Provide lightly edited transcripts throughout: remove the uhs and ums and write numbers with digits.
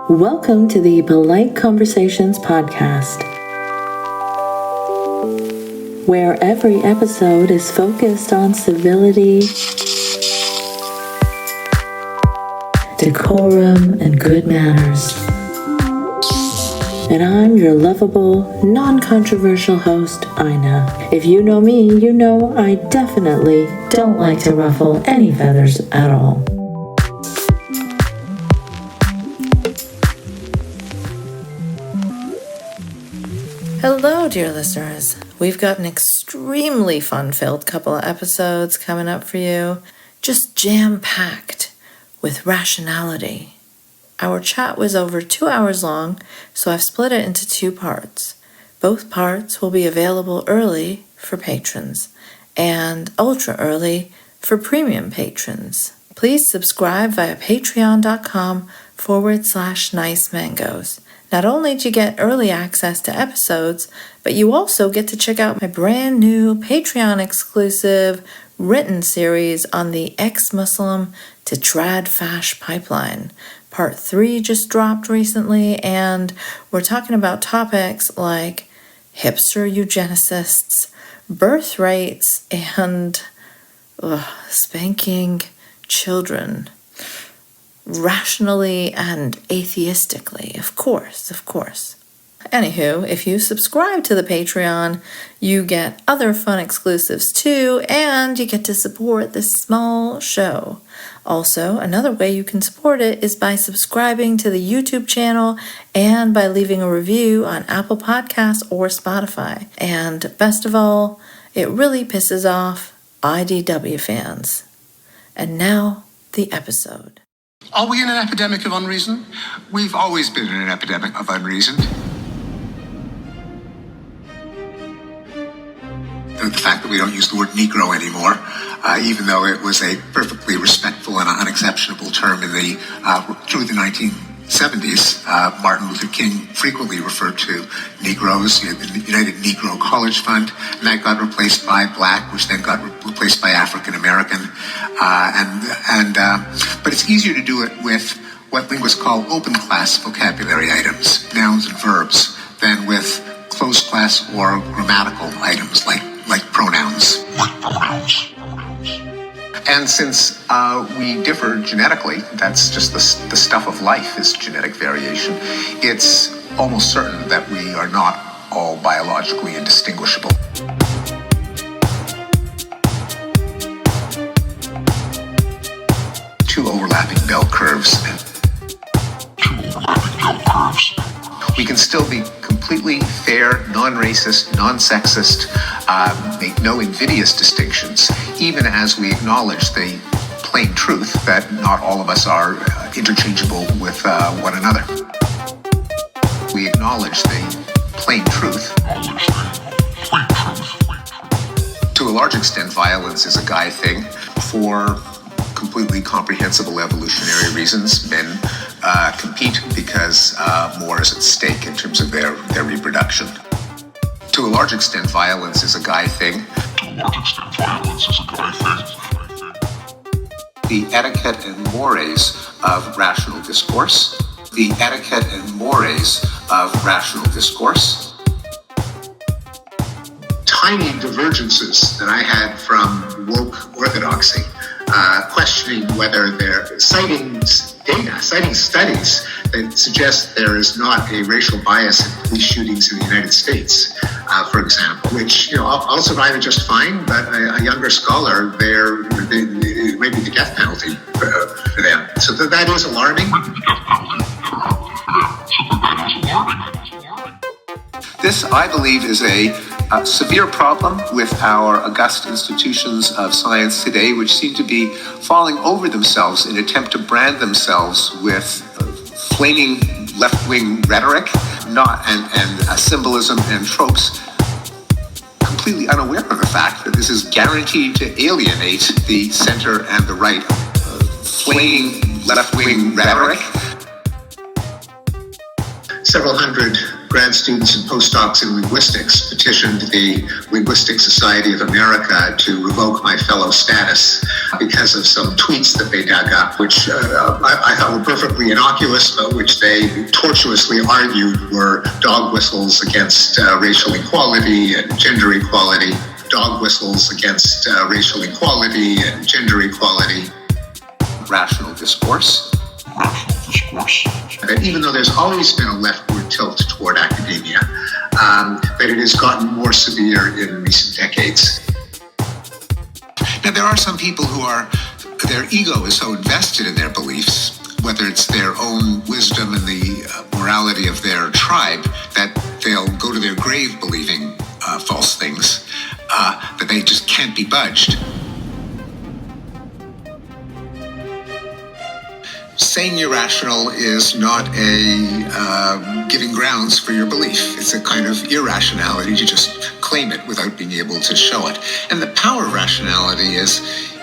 Welcome to the Polite Conversations podcast, where every episode is focused on civility, decorum, and good manners. And I'm your lovable, non-controversial host, Ina. If you know me, you know I definitely don't like to ruffle any feathers at all. Hello, dear listeners. We've got an extremely fun-filled couple of episodes coming up for you, just jam-packed with rationality. Our chat was over 2 hours long, so I've split it into 2 parts. Both parts will be available early for patrons and ultra early for premium patrons. Please subscribe via patreon.com/nicemangoes. Not only do you get early access to episodes, but you also get to check out my brand new Patreon exclusive written series on the ex-Muslim to trad fash pipeline. Part 3 just dropped recently, and we're talking about topics like hipster eugenicists, birth rates, and spanking children. Rationally and atheistically, of course. Anywho, if you subscribe to the Patreon, you get other fun exclusives too, and you get to support this small show. Also, another way you can support it is by subscribing to the YouTube channel and by leaving a review on Apple Podcasts or Spotify. And best of all, it really pisses off IDW fans. And now, the episode. Are we in an epidemic of unreason? We've always been in an epidemic of unreason. The fact that we don't use the word Negro anymore, even though it was a perfectly respectful and unexceptionable term in through the 1970s, Martin Luther King frequently referred to Negroes, the United Negro College Fund, and that got replaced by Black, which then got replaced by African American. But it's easier to do it with what linguists call open class vocabulary items, nouns and verbs, than with closed class or grammatical items like pronouns. And since we differ genetically, that's just the stuff of life is genetic variation, it's almost certain that we are not all biologically indistinguishable. Two overlapping bell curves. We can still be completely fair, non-racist, non-sexist, make no invidious distinctions, even as we acknowledge the plain truth that not all of us are interchangeable with one another. We acknowledge the plain truth. To a large extent, violence is a guy thing. For completely comprehensible evolutionary reasons, men compete because more is at stake in terms of their reproduction. To a large extent, violence is a guy thing. The etiquette and mores of rational discourse. The etiquette and mores of rational discourse. Tiny divergences that I had from woke orthodoxy, questioning whether they're citing data, citing studies that suggest there is not a racial bias in police shootings in the United States, for example, which I'll survive it just fine, but a younger scholar, it may be the death penalty for them. So that is alarming. This, I believe, is a severe problem with our august institutions of science today, which seem to be falling over themselves in an attempt to brand themselves with flaming left-wing rhetoric, and symbolism and tropes, completely unaware of the fact that this is guaranteed to alienate the center and the right. Flaming left-wing rhetoric. Several hundred grad students and postdocs in linguistics petitioned the Linguistic Society of America to revoke my fellow status because of some tweets that they dug up, which I thought were perfectly innocuous, but which they tortuously argued were dog whistles against racial equality and gender equality. Dog whistles against racial equality and gender equality. Rational discourse. That even though there's always been a leftward tilt toward academia, that it has gotten more severe in recent decades. Now, there are some people who their ego is so invested in their beliefs, whether it's their own wisdom and the morality of their tribe, that they'll go to their grave believing false things, that they just can't be budged. Saying you're rational is not a giving grounds for your belief. It's a kind of irrationality to just claim it without being able to show it. And the power of rationality is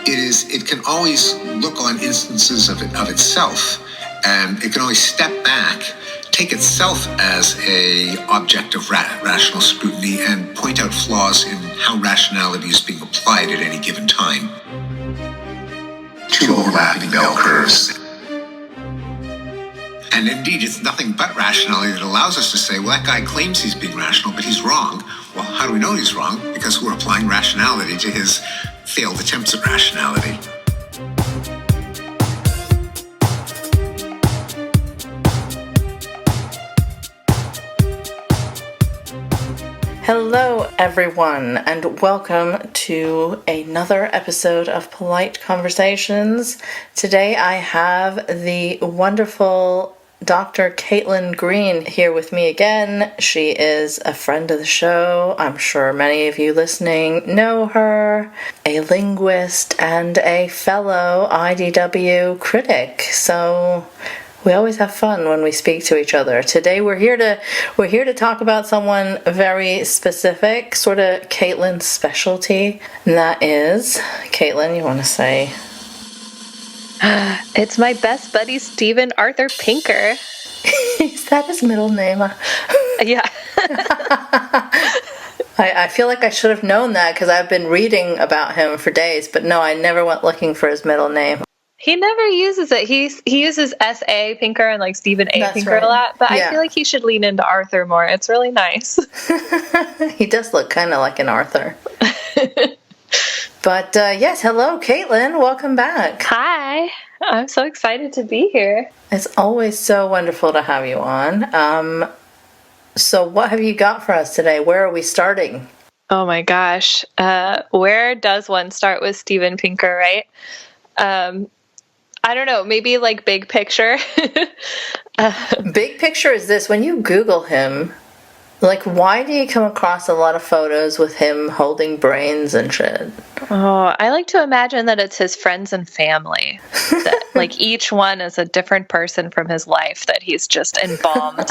it can always look on instances of itself, and it can always step back, take itself as a object of rational scrutiny, and point out flaws in how rationality is being applied at any given time. Two overlapping bell curves. And indeed, it's nothing but rationality that allows us to say, well, that guy claims he's being rational, but he's wrong. Well, how do we know he's wrong? Because we're applying rationality to his failed attempts at rationality. Hello, everyone, and welcome to another episode of Polite Conversations. Today I have the wonderful Dr. Caitlin Green here with me again. She is a friend of the show. I'm sure many of you listening know her, a linguist and a fellow IDW critic. So we always have fun when we speak to each other. Today we're here to talk about someone very specific, sort of Caitlin's specialty, and that is, Caitlin, you want to say? It's my best buddy, Stephen Arthur Pinker. Is that his middle name? Yeah. I feel like I should have known that because I've been reading about him for days, but no, I never went looking for his middle name. He never uses it. He uses S.A. Pinker and like Stephen A. That's Pinker right. a lot, but Yeah. I feel like he should lean into Arthur more. It's really nice. He does look kind of like an Arthur. But yes, hello, Caitlin. Welcome back. Hi. I'm so excited to be here. It's always so wonderful to have you on. So what have you got for us today? Where are we starting? Oh my gosh. Where does one start with Stephen Pinker, right? I don't know, maybe like big picture. Big picture is this: when you Google him, like, why do you come across a lot of photos with him holding brains and shit? Oh, I like to imagine that it's his friends and family. That, like, each one is a different person from his life that he's just embalmed.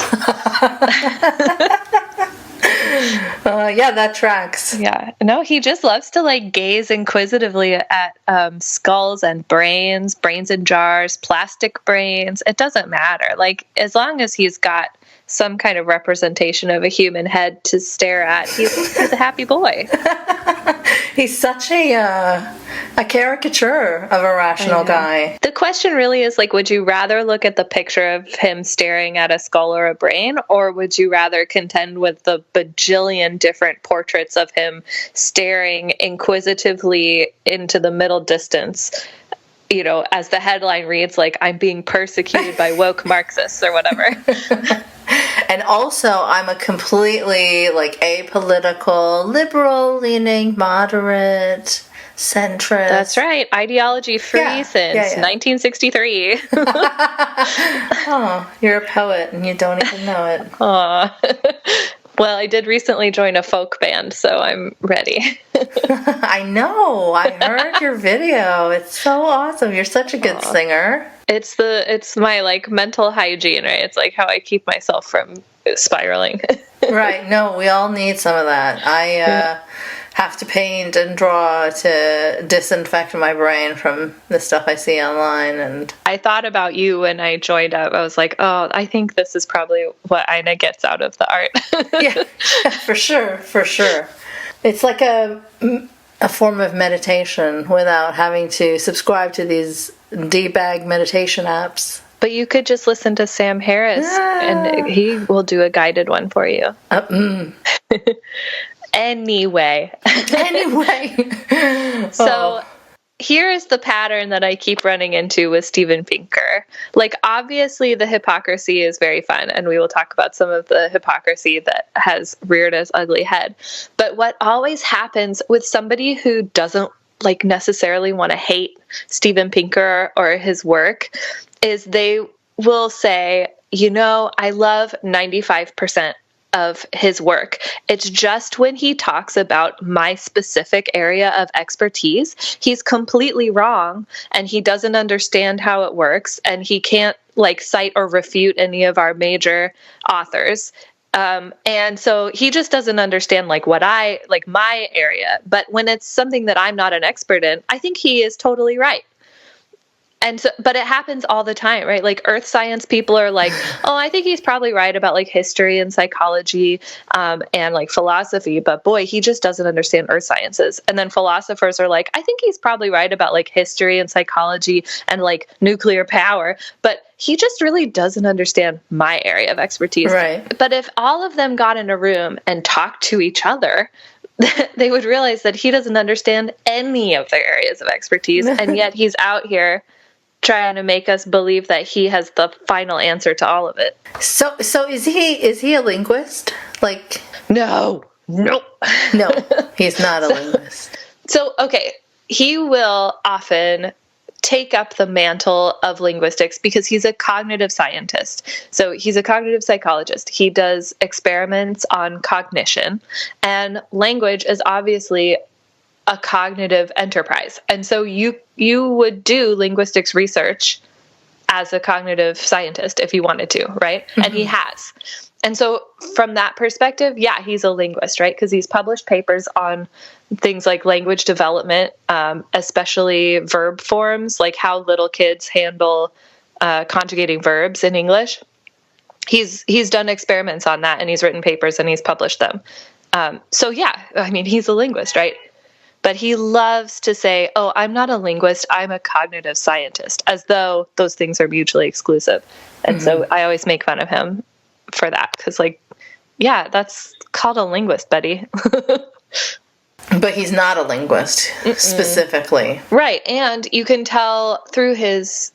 Yeah, that tracks. Yeah. No, he just loves to, like, gaze inquisitively at skulls and brains in jars, plastic brains. It doesn't matter. Like, as long as he's got some kind of representation of a human head to stare at, he's a happy boy. He's such a caricature of a rational guy. The question really is, like, would you rather look at the picture of him staring at a skull or a brain, or would you rather contend with the bajillion different portraits of him staring inquisitively into the middle distance? You know, as the headline reads, like, I'm being persecuted by woke Marxists or whatever. And also, I'm a completely, like, apolitical, liberal-leaning, moderate, centrist. That's right. Ideology-free since 1963. Oh, you're a poet and you don't even know it. Aw. Well, I did recently join a folk band, so I'm ready. I know. I heard your video. It's so awesome. You're such a good singer. It's my, like, mental hygiene, right? It's like how I keep myself from spiraling. Right. No, we all need some of that. I have to paint and draw to disinfect my brain from the stuff I see online. And I thought about you when I joined up. I was like, oh, I think this is probably what Ina gets out of the art. yeah, for sure. It's like a form of meditation without having to subscribe to these D-bag meditation apps. But you could just listen to Sam Harris, and he will do a guided one for you. Anyway. So here's the pattern that I keep running into with Steven Pinker. Like, obviously the hypocrisy is very fun, and we will talk about some of the hypocrisy that has reared its ugly head. But what always happens with somebody who doesn't like necessarily want to hate Steven Pinker or his work is they will say, you know, I love 95% of his work. It's just when he talks about my specific area of expertise, he's completely wrong, and he doesn't understand how it works, and he can't like cite or refute any of our major authors. And so he just doesn't understand like my area. But when it's something that I'm not an expert in, I think he is totally right. And so, but it happens all the time, right? Like earth science people are like, oh, I think he's probably right about like history and psychology, and like philosophy, but boy, he just doesn't understand earth sciences. And then philosophers are like, I think he's probably right about like history and psychology and like nuclear power, but he just really doesn't understand my area of expertise. Right. But if all of them got in a room and talked to each other, they would realize that he doesn't understand any of their areas of expertise, and yet he's out here trying to make us believe that he has the final answer to all of it. So is he a linguist? Like, no, he's not a linguist. So, okay, he will often take up the mantle of linguistics because he's a cognitive scientist. So he's a cognitive psychologist. He does experiments on cognition, and language is obviously a cognitive enterprise. And so you would do linguistics research as a cognitive scientist if you wanted to, right? Mm-hmm. And he has. And so from that perspective, yeah, he's a linguist, right? Because he's published papers on things like language development, especially verb forms, like how little kids handle conjugating verbs in English. He's done experiments on that, and he's written papers and he's published them. So yeah, I mean, he's a linguist, right? But he loves to say, oh, I'm not a linguist, I'm a cognitive scientist, as though those things are mutually exclusive. And so I always make fun of him for that, because like, yeah, that's called a linguist, buddy. But he's not a linguist specifically. Right. And you can tell through his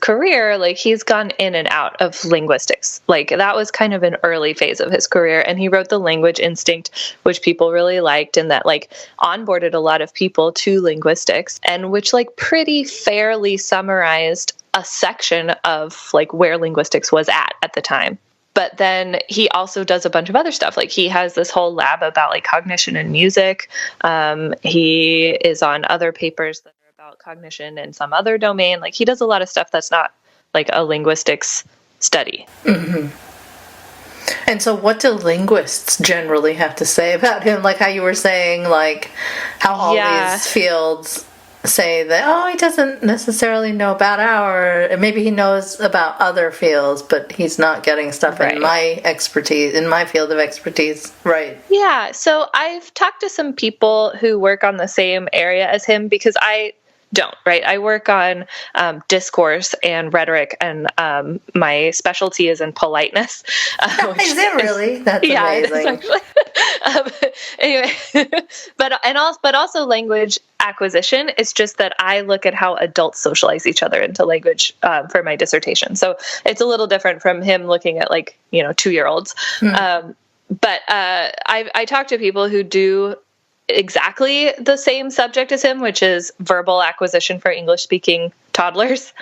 career, like he's gone in and out of linguistics. Like that was kind of an early phase of his career. And he wrote The Language Instinct, which people really liked, and that like onboarded a lot of people to linguistics, and which like pretty fairly summarized a section of like where linguistics was at the time. But then he also does a bunch of other stuff. Like he has this whole lab about like cognition and music. He is on other papers that are about cognition in some other domain. Like he does a lot of stuff that's not like a linguistics study. Mm-hmm. And so what do linguists generally have to say about him? Like how you were saying, like how all these fields say that, oh, he doesn't necessarily know about maybe he knows about other fields, but he's not getting stuff in my expertise, in my field of expertise. Right. Yeah. So I've talked to some people who work on the same area as him, because I don't, right? I work on discourse and rhetoric, and my specialty is in politeness. Is it really? That's amazing. Anyway, but also language acquisition. It's just that I look at how adults socialize each other into language for my dissertation. So it's a little different from him looking at 2-year-olds. But I talk to people who do exactly the same subject as him, which is verbal acquisition for English-speaking toddlers.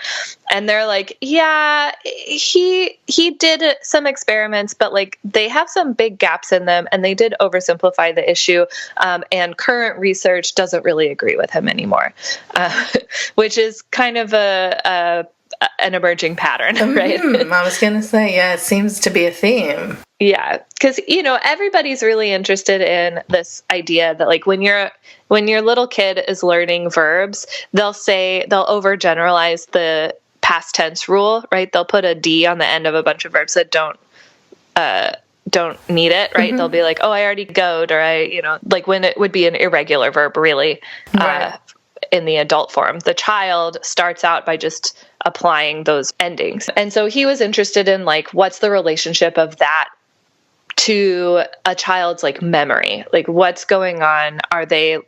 And they're like, yeah, he did some experiments, but like they have some big gaps in them, and they did oversimplify the issue. And current research doesn't really agree with him anymore, which is kind of an emerging pattern, right? I was going to say, yeah, it seems to be a theme. Yeah, because everybody's really interested in this idea that like when your little kid is learning verbs, they'll overgeneralize the past tense rule, right? They'll put a D on the end of a bunch of verbs that don't need it, right? They'll be like, oh, I already goed, or like when it would be an irregular verb, really, Right. in the adult form. The child starts out by just applying those endings. And so he was interested in like, what's the relationship of that to a child's like memory? Like what's going on? Are they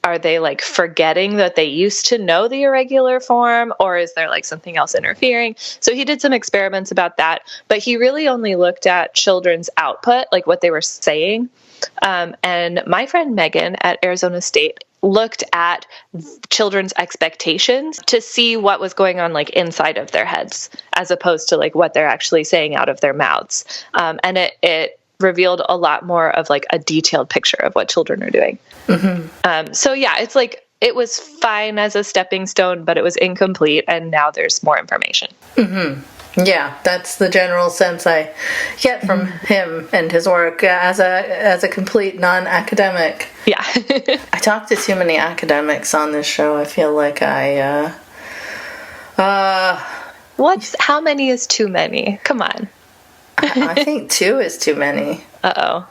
like forgetting that they used to know the irregular form, or is there like something else interfering? So he did some experiments about that, but he really only looked at children's output, like what they were saying. And my friend Megan at Arizona State looked at children's expectations to see what was going on like inside of their heads, as opposed to like what they're actually saying out of their mouths. And it revealed a lot more of like a detailed picture of what children are doing. So yeah, it's like, it was fine as a stepping stone, but it was incomplete. And now there's more information. Yeah, that's the general sense I get from him and his work as a complete non-academic. Yeah. I talk to too many academics on this show. I feel like how many is too many? Come on. I think 2 is too many. Uh-oh.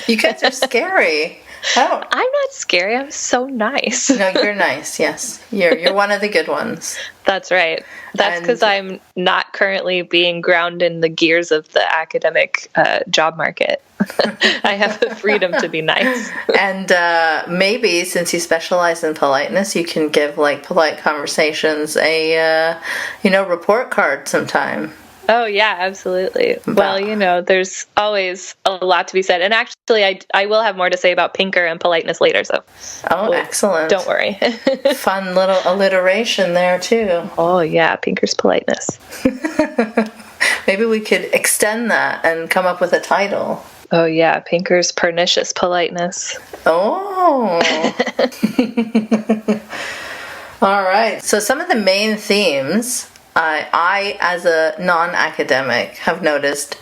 You guys are scary. I'm not scary. I'm so nice. No, you're nice. Yes, you're one of the good ones. That's right. That's because I'm not currently being ground in the gears of the academic job market. I have the freedom to be nice. And maybe since you specialize in politeness, you can give like Polite Conversations a report card sometime. Oh, yeah, absolutely. Well, there's always a lot to be said. And actually, I will have more to say about Pinker and politeness later. So, excellent. Don't worry. Fun little alliteration there, too. Oh, yeah, Pinker's politeness. Maybe we could extend that and come up with a title. Oh, yeah, Pinker's pernicious politeness. Oh. All right. So some of the main themes I, as a non-academic, have noticed,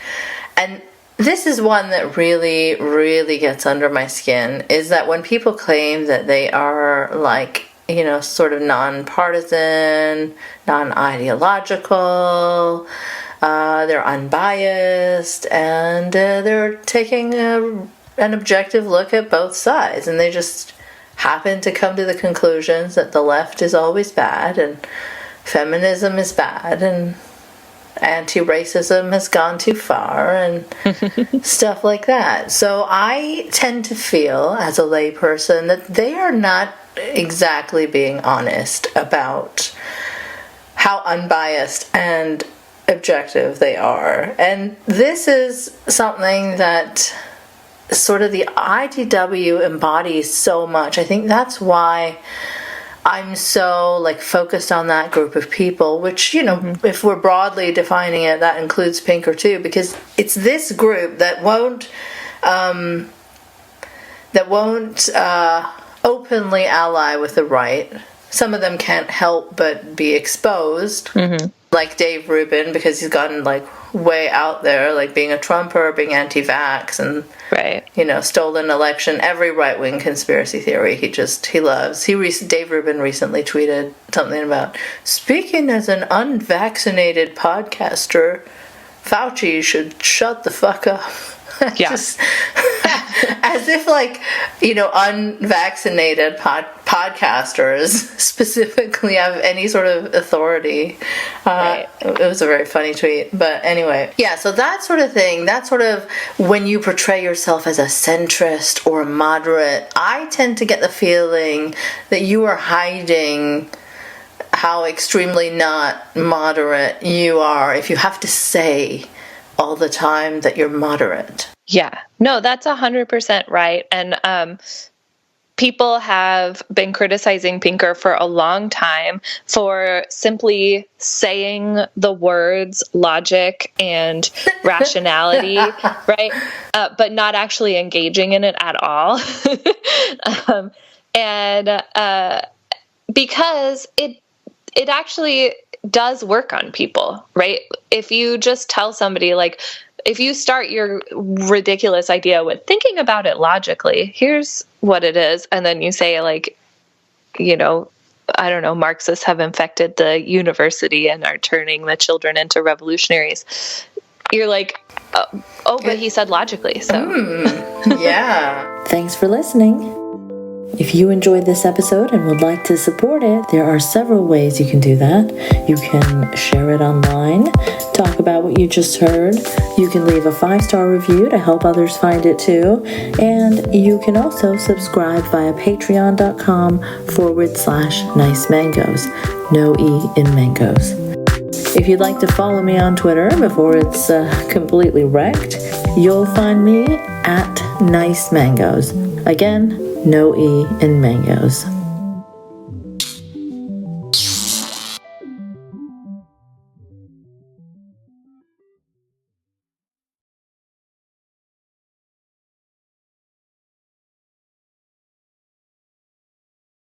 and this is one that really, really gets under my skin, is that when people claim that they are like, sort of non-partisan, non-ideological, they're unbiased, and they're taking an objective look at both sides, and they just happen to come to the conclusions that the left is always bad, and feminism is bad, and anti-racism has gone too far, and stuff like that. So I tend to feel, as a layperson, that they are not exactly being honest about how unbiased and objective they are. And this is something that sort of the IDW embodies so much. I think that's why I'm so focused on that group of people, which, if we're broadly defining it, that includes Pinker too, because it's this group that won't openly ally with the right. Some of them can't help but be exposed, like Dave Rubin, because he's gotten way out there, being a Trumper, being anti-vax, and stolen election, every right-wing conspiracy theory he loves. Dave Rubin recently tweeted something about, speaking as an unvaccinated podcaster, Fauci should shut the fuck up. Yeah. Just as if unvaccinated podcasters specifically have any sort of authority. It was a very funny tweet, but anyway, yeah. So that sort of thing, that sort of when you portray yourself as a centrist or a moderate, I tend to get the feeling that you are hiding how extremely not moderate you are if you have to say all the time that you're moderate. Yeah, no, that's 100% right. And people have been criticizing Pinker for a long time for simply saying the words logic and rationality, right? But not actually engaging in it at all. Because it actually does work on people, right? If you just tell somebody if you start your ridiculous idea with thinking about it logically, here's what it is, and then you say, like, you know, I don't know, Marxists have infected the university and are turning the children into revolutionaries. You're like, oh, but he said logically, so. Yeah. Thanks for listening. If you enjoyed this episode and would like to support it, there are several ways you can do that. You can share it online, talk about what you just heard. You can leave a 5-star review to help others find it too. And you can also subscribe via patreon.com/nice mangoes. No E in mangoes. If you'd like to follow me on Twitter before it's completely wrecked, you'll find me at Nice Mangoes. Again, no E in mangoes.